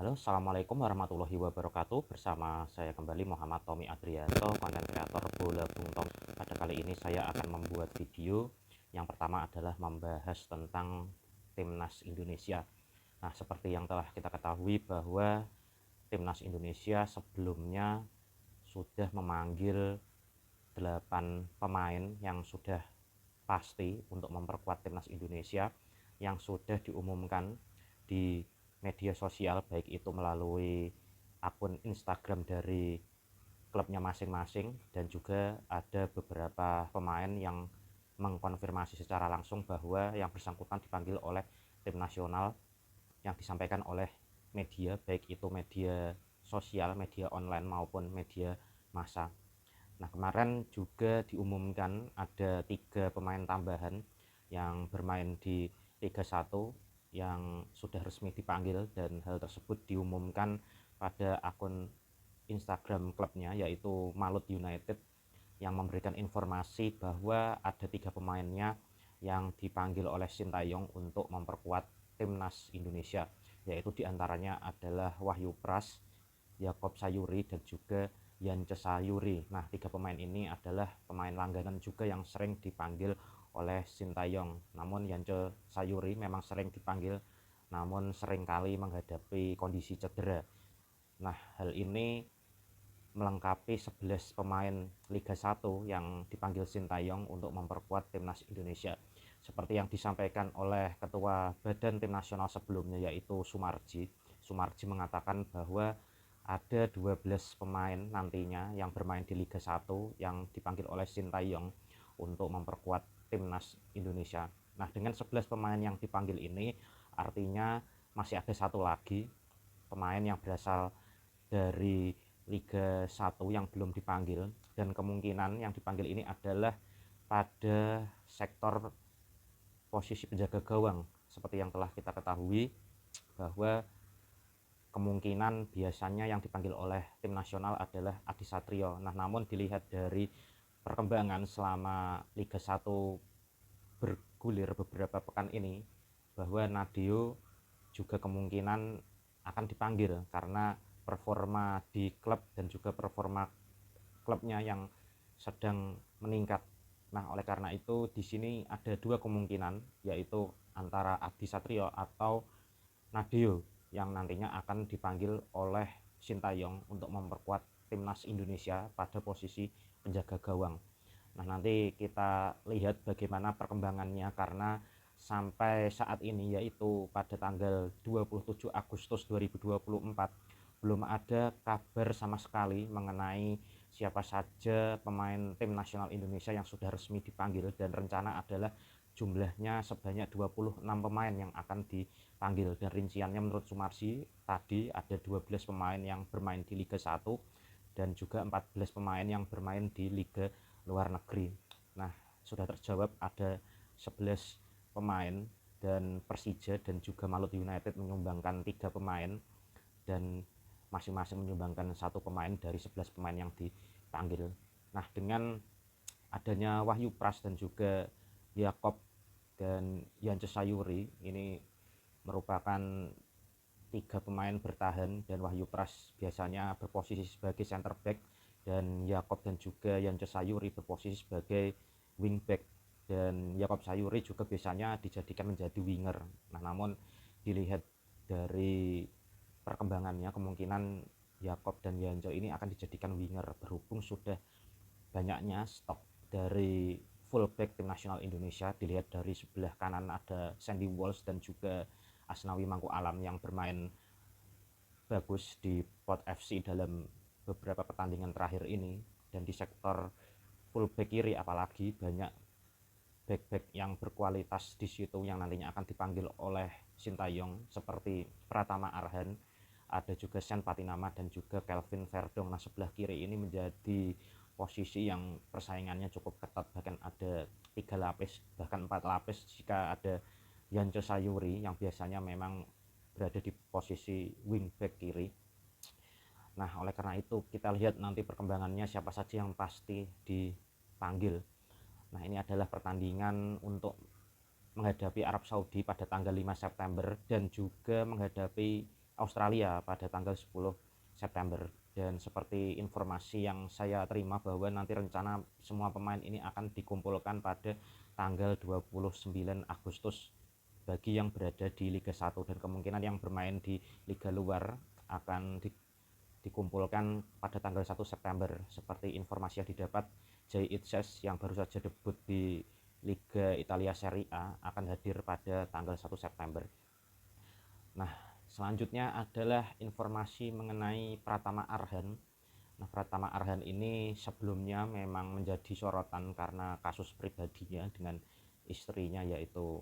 Halo, Assalamualaikum warahmatullahi wabarakatuh. Bersama saya kembali Muhammad Tommy Adrianto, konten kreator Bola Bung Tom. Pada kali ini saya akan membuat video. Yang pertama adalah membahas tentang Timnas Indonesia. Nah, seperti yang telah kita ketahui bahwa Timnas Indonesia sebelumnya sudah memanggil 8 pemain yang sudah pasti untuk memperkuat Timnas Indonesia, yang sudah diumumkan di media sosial, baik itu melalui akun Instagram dari klubnya masing-masing, dan juga ada beberapa pemain yang mengkonfirmasi secara langsung bahwa yang bersangkutan dipanggil oleh tim nasional, yang disampaikan oleh media, baik itu media sosial, media online maupun media massa. Nah, kemarin juga diumumkan ada 3 pemain tambahan yang bermain di Liga 1 yang sudah resmi dipanggil, dan hal tersebut diumumkan pada akun Instagram klubnya, yaitu Malut United, yang memberikan informasi bahwa ada 3 pemainnya yang dipanggil oleh Sintayong untuk memperkuat Timnas Indonesia, yaitu diantaranya adalah Wahyu Pras, Yakob Sayuri, dan juga Yance Sayuri. Nah, 3 pemain ini adalah pemain langganan juga yang sering dipanggil oleh Sintayong. Namun Yance Sayuri memang sering dipanggil, namun seringkali menghadapi kondisi cedera. Nah, hal ini melengkapi 11 pemain Liga 1 yang dipanggil Sintayong untuk memperkuat Timnas Indonesia. Seperti yang disampaikan oleh Ketua Badan Tim Nasional sebelumnya, yaitu Sumarji. Sumarji mengatakan bahwa ada 12 pemain nantinya yang bermain di Liga 1 yang dipanggil oleh Sintayong untuk memperkuat Timnas Indonesia. Nah, dengan 11 pemain yang dipanggil ini, artinya masih ada satu lagi pemain yang berasal dari Liga 1 yang belum dipanggil, dan kemungkinan yang dipanggil ini adalah pada sektor posisi penjaga gawang. Seperti yang telah kita ketahui bahwa kemungkinan biasanya yang dipanggil oleh tim nasional adalah Adi Satrio. Nah, namun dilihat dari perkembangan selama Liga 1 bergulir beberapa pekan ini, bahwa Nadeo juga kemungkinan akan dipanggil karena performa di klub dan juga performa klubnya yang sedang meningkat. Nah, oleh karena itu di sini ada 2 kemungkinan, yaitu antara Adi Satrio atau Nadeo yang nantinya akan dipanggil oleh Sintayong untuk memperkuat Timnas Indonesia pada posisi penjaga gawang. Nah, nanti kita lihat bagaimana perkembangannya, karena sampai saat ini, yaitu pada tanggal 27 Agustus 2024, belum ada kabar sama sekali mengenai siapa saja pemain tim nasional Indonesia yang sudah resmi dipanggil, dan rencana adalah jumlahnya sebanyak 26 pemain yang akan dipanggil. Dan rinciannya menurut Sumarsi tadi ada 12 pemain yang bermain di Liga 1 dan juga 14 pemain yang bermain di Liga luar negeri. Nah, sudah terjawab ada 11 pemain, dan Persija dan juga Malut United menyumbangkan 3 pemain, dan masing-masing menyumbangkan 1 pemain dari 11 pemain yang dipanggil. Nah, dengan adanya Wahyu Pras dan juga Yakob dan Yance Sayuri, ini merupakan 3 pemain bertahan, dan Wahyu Pras biasanya berposisi sebagai center back, dan Yakob dan juga Yance Sayuri berposisi sebagai wing back, dan Yakob Sayuri juga biasanya dijadikan menjadi winger. Nah, namun dilihat dari perkembangannya, kemungkinan Yakob dan Yanjo ini akan dijadikan winger, berhubung sudah banyaknya stok dari fullback tim nasional Indonesia. Dilihat dari sebelah kanan ada Sandy Walsh dan juga Asnawi Mangku Alam yang bermain bagus di Pot FC dalam beberapa pertandingan terakhir ini, dan di sektor fullback kiri apalagi banyak back-back yang berkualitas di situ yang nantinya akan dipanggil oleh Sintayong, seperti Pratama Arhan, ada juga Sen Patinama, dan juga Kelvin Verdong. Nah, sebelah kiri ini menjadi posisi yang persaingannya cukup ketat, bahkan ada 3 lapis, bahkan 4 lapis jika ada Yance Sayuri yang biasanya memang berada di posisi wingback kiri. Nah, oleh karena itu kita lihat nanti perkembangannya siapa saja yang pasti dipanggil. Nah, ini adalah pertandingan untuk menghadapi Arab Saudi pada tanggal 5 September dan juga menghadapi Australia pada tanggal 10 September. Dan seperti informasi yang saya terima bahwa nanti rencana semua pemain ini akan dikumpulkan pada tanggal 29 Agustus bagi yang berada di Liga 1, dan kemungkinan yang bermain di liga luar akan dikumpulkan pada tanggal 1 September. Seperti informasi yang didapat, Jay Itses yang baru saja debut di Liga Italia Serie A akan hadir pada tanggal 1 September. Nah, selanjutnya adalah informasi mengenai Pratama Arhan. Nah, Pratama Arhan ini sebelumnya memang menjadi sorotan karena kasus pribadinya dengan istrinya yaitu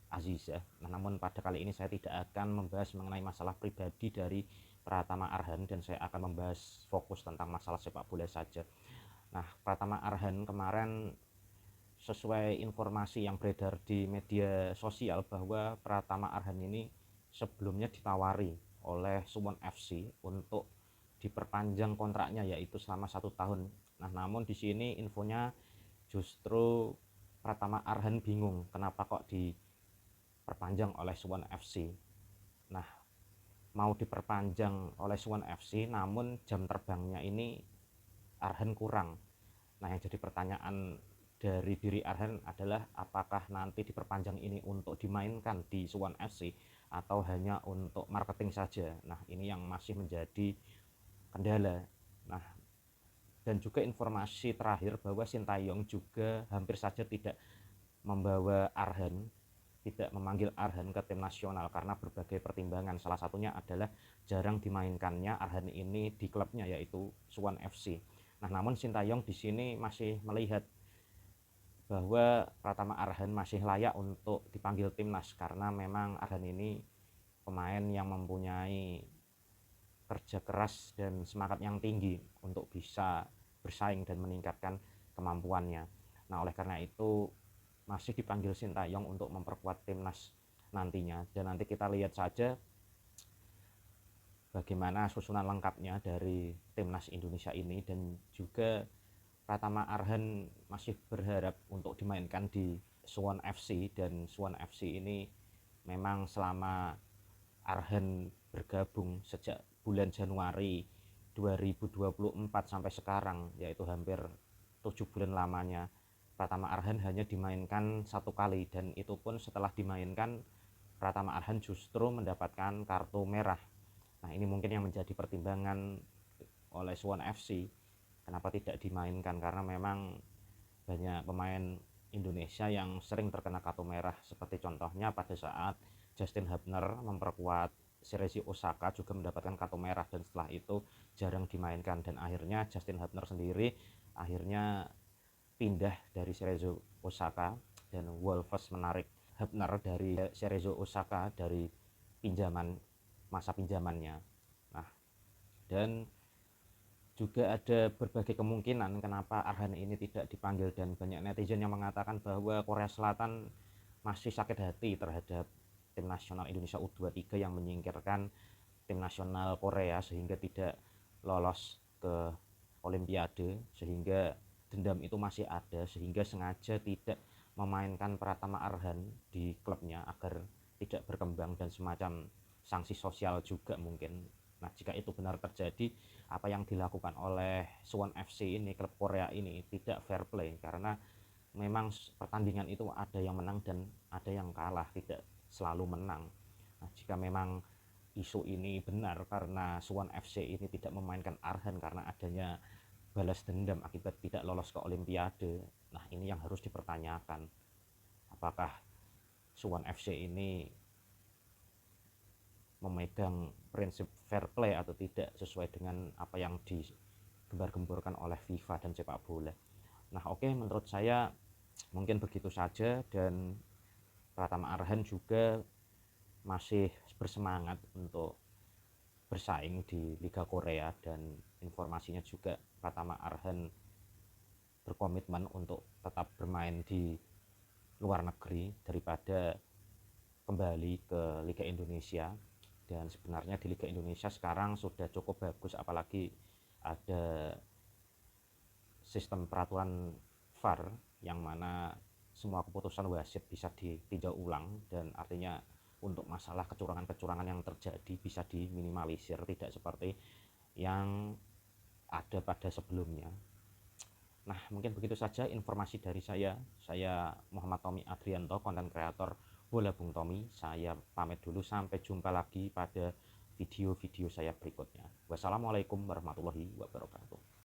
Azizah. Nah, namun pada kali ini saya tidak akan membahas mengenai masalah pribadi dari Pratama Arhan, dan saya akan membahas fokus tentang masalah sepak bola saja. Nah, Pratama Arhan kemarin, sesuai informasi yang beredar di media sosial, bahwa Pratama Arhan ini sebelumnya ditawari oleh Suwon FC untuk diperpanjang kontraknya yaitu selama 1 tahun. Nah, namun di sini infonya justru Pratama Arhan bingung kenapa kok diperpanjang oleh Suwon FC. Nah, mau diperpanjang oleh Suwon FC namun jam terbangnya ini Arhan kurang. Nah, yang jadi pertanyaan dari diri Arhan adalah apakah nanti diperpanjang ini untuk dimainkan di Suwon FC atau hanya untuk marketing saja. Nah, ini yang masih menjadi kendala. Nah, dan juga informasi terakhir bahwa Sintayong juga hampir saja tidak membawa Arhan, tidak memanggil Arhan ke tim nasional karena berbagai pertimbangan. Salah satunya adalah jarang dimainkannya Arhan ini di klubnya yaitu Suwon FC. Nah, namun Sintayong di sini masih melihat bahwa Pratama Arhan masih layak untuk dipanggil timnas karena memang Arhan ini pemain yang mempunyai kerja keras dan semangat yang tinggi untuk bisa bersaing dan meningkatkan kemampuannya. Nah, oleh karena itu masih dipanggil Sintayong untuk memperkuat timnas nantinya, dan nanti kita lihat saja bagaimana susunan lengkapnya dari timnas Indonesia ini. Dan juga Pratama Arhan masih berharap untuk dimainkan di Suwon FC, dan Suwon FC ini memang selama Arhan bergabung sejak bulan Januari 2024 sampai sekarang, yaitu hampir 7 bulan lamanya, Pratama Arhan hanya dimainkan 1 kali, dan itu pun setelah dimainkan Pratama Arhan justru mendapatkan kartu merah. Nah, ini mungkin yang menjadi pertimbangan oleh Suwon FC kenapa tidak dimainkan, karena memang banyak pemain Indonesia yang sering terkena kartu merah, seperti contohnya pada saat Justin Hubner memperkuat Shirezi Osaka juga mendapatkan kartu merah, dan setelah itu jarang dimainkan, dan akhirnya Justin Hubner sendiri akhirnya pindah dari Shirezi Osaka, dan Wolves menarik Hubner dari Shirezi Osaka dari masa pinjamannya. Nah, dan juga ada berbagai kemungkinan kenapa Arhan ini tidak dipanggil, dan banyak netizen yang mengatakan bahwa Korea Selatan masih sakit hati terhadap tim nasional Indonesia U23 yang menyingkirkan tim nasional Korea sehingga tidak lolos ke Olimpiade, sehingga dendam itu masih ada, sehingga sengaja tidak memainkan Pratama Arhan di klubnya agar tidak berkembang, dan semacam sanksi sosial juga mungkin. Nah, jika itu benar terjadi, apa yang dilakukan oleh Suwon FC ini, klub Korea ini, tidak fair play, karena memang pertandingan itu ada yang menang dan ada yang kalah, tidak selalu menang. Nah, jika memang isu ini benar karena Suwon FC ini tidak memainkan Arhan karena adanya balas dendam akibat tidak lolos ke Olimpiade, nah ini yang harus dipertanyakan, apakah Suwon FC ini memegang prinsip fair play atau tidak sesuai dengan apa yang digembar-gemborkan oleh FIFA dan sepak bola. Nah, oke, menurut saya mungkin begitu saja, dan Pratama Arhan juga masih bersemangat untuk bersaing di Liga Korea, dan informasinya juga Pratama Arhan berkomitmen untuk tetap bermain di luar negeri daripada kembali ke Liga Indonesia. Dan sebenarnya di Liga Indonesia sekarang sudah cukup bagus, apalagi ada sistem peraturan VAR yang mana semua keputusan wasit bisa ditinjau ulang, dan artinya untuk masalah kecurangan-kecurangan yang terjadi bisa diminimalisir, tidak seperti yang ada pada sebelumnya. Nah, mungkin begitu saja informasi dari saya. Saya Muhammad Tommy Adrianto, konten kreator Bola Bung Tommy. Saya pamit dulu, sampai jumpa lagi pada video-video saya berikutnya. Wassalamualaikum warahmatullahi wabarakatuh.